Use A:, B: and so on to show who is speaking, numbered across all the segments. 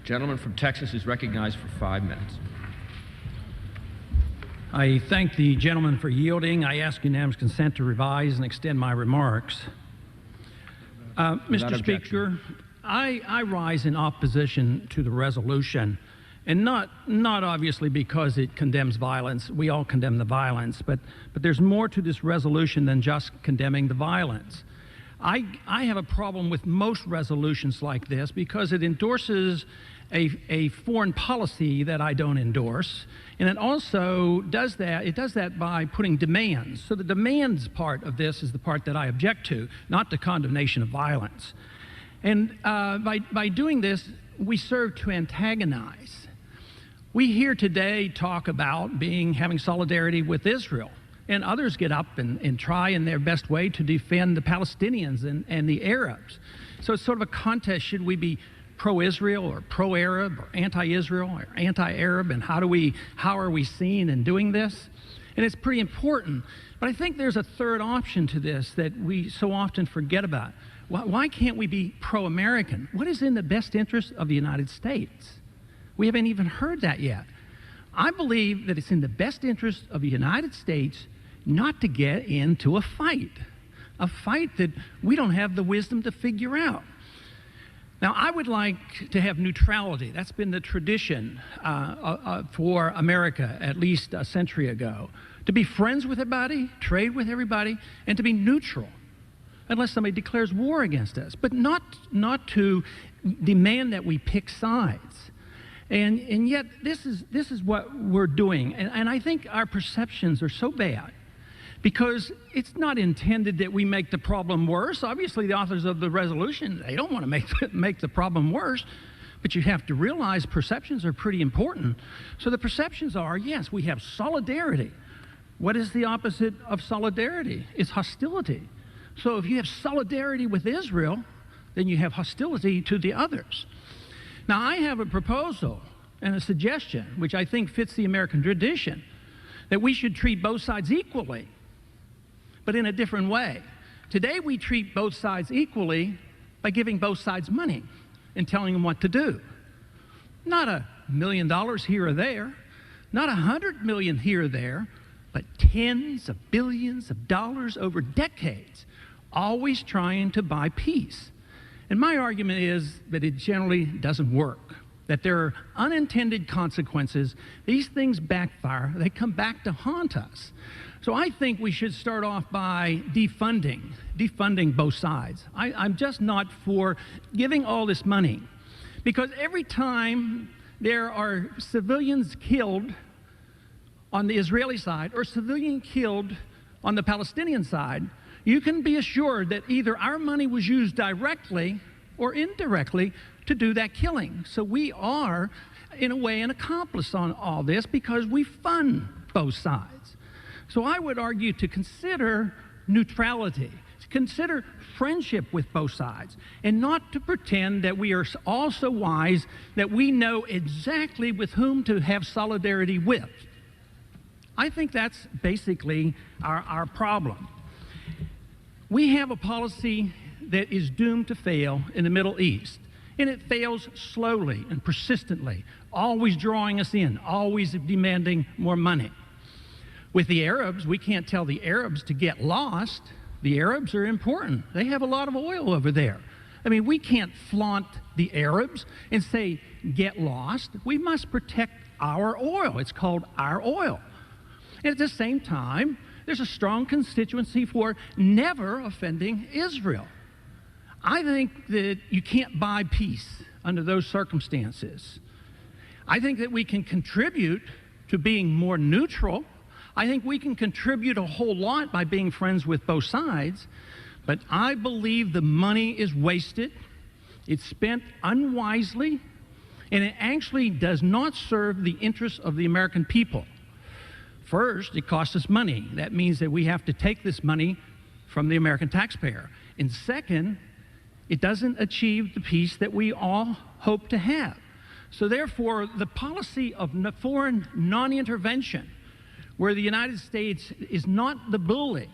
A: Gentleman from Texas is recognized for 5 minutes.
B: I thank the gentleman for yielding. I ask unanimous consent to revise and extend my remarks. Mr. Speaker, I rise in opposition to the resolution, and not obviously because it condemns violence. We all condemn the violence, but there's more to this resolution than just condemning the violence. I have a problem with most resolutions like this because it endorses a foreign policy that I don't endorse, and it also does that by putting demands. So the demands part of this is the part that I object to, not the condemnation of violence. And by doing this, we serve to antagonize. We here today talk about having solidarity with Israel, and others get up and try in their best way to defend the Palestinians and the Arabs. So it's sort of a contest. Should we be pro-Israel or pro-Arab or anti-Israel or anti-Arab, and how are we seen in doing this? And it's pretty important. But I think there's a third option to this that we so often forget about. Why can't we be pro-American? What is in the best interest of the United States? We haven't even heard that yet. I believe that it's in the best interest of the United States not to get into a fight that we don't have the wisdom to figure out. Now, I would like to have neutrality. That's been the tradition for America at least a century ago. To be friends with everybody, trade with everybody, and to be neutral, unless somebody declares war against us, but not to demand that we pick sides. And yet, this is what we're doing. And I think our perceptions are so bad because it's not intended that we make the problem worse. Obviously, the authors of the resolution, they don't want to make the problem worse, but you have to realize perceptions are pretty important. So the perceptions are, yes, we have solidarity. What is the opposite of solidarity? It's hostility. So if you have solidarity with Israel, then you have hostility to the others. Now, I have a proposal and a suggestion, which I think fits the American tradition, that we should treat both sides equally, but in a different way. Today, we treat both sides equally by giving both sides money and telling them what to do. Not $1 million here or there, not $100 million here or there, but tens of billions of dollars over decades, always trying to buy peace. And my argument is that it generally doesn't work, that there are unintended consequences. These things backfire. They come back to haunt us. So I think we should start off by defunding both sides. I'm just not for giving all this money, because every time there are civilians killed on the Israeli side or civilian killed on the Palestinian side, you can be assured that either our money was used directly or indirectly to do that killing. So we are, in a way, an accomplice on all this because we fund both sides. So I would argue to consider neutrality, to consider friendship with both sides, and not to pretend that we are all so wise that we know exactly with whom to have solidarity with. I think that's basically our problem. We have a policy that is doomed to fail in the Middle East, and it fails slowly and persistently, always drawing us in, always demanding more money. With the Arabs, we can't tell the Arabs to get lost. The Arabs are important. They have a lot of oil over there. I mean, we can't flaunt the Arabs and say, get lost. We must protect our oil. It's called our oil. And at the same time, there's a strong constituency for never offending Israel. I think that you can't buy peace under those circumstances. I think that we can contribute to being more neutral. I think we can contribute a whole lot by being friends with both sides, but I believe the money is wasted, it's spent unwisely, and it actually does not serve the interests of the American people. First, it costs us money. That means that we have to take this money from the American taxpayer. And second, it doesn't achieve the peace that we all hope to have. So therefore, the policy of foreign non-intervention, where the United States is not the bully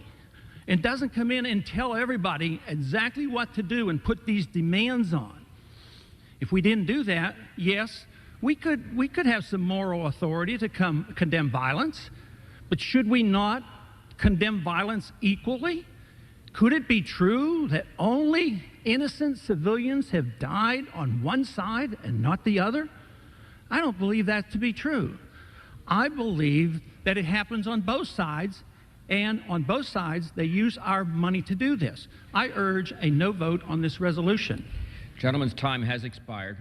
B: and doesn't come in and tell everybody exactly what to do and put these demands on, If we didn't do that, yes, we could have some moral authority to condemn violence, but should we not condemn violence equally? Could it be true that only innocent civilians have died on one side and not the other? I don't believe that to be true. I believe that it happens on both sides, and on both sides, they use our money to do this. I urge a no vote on this resolution.
A: Gentleman's time has expired.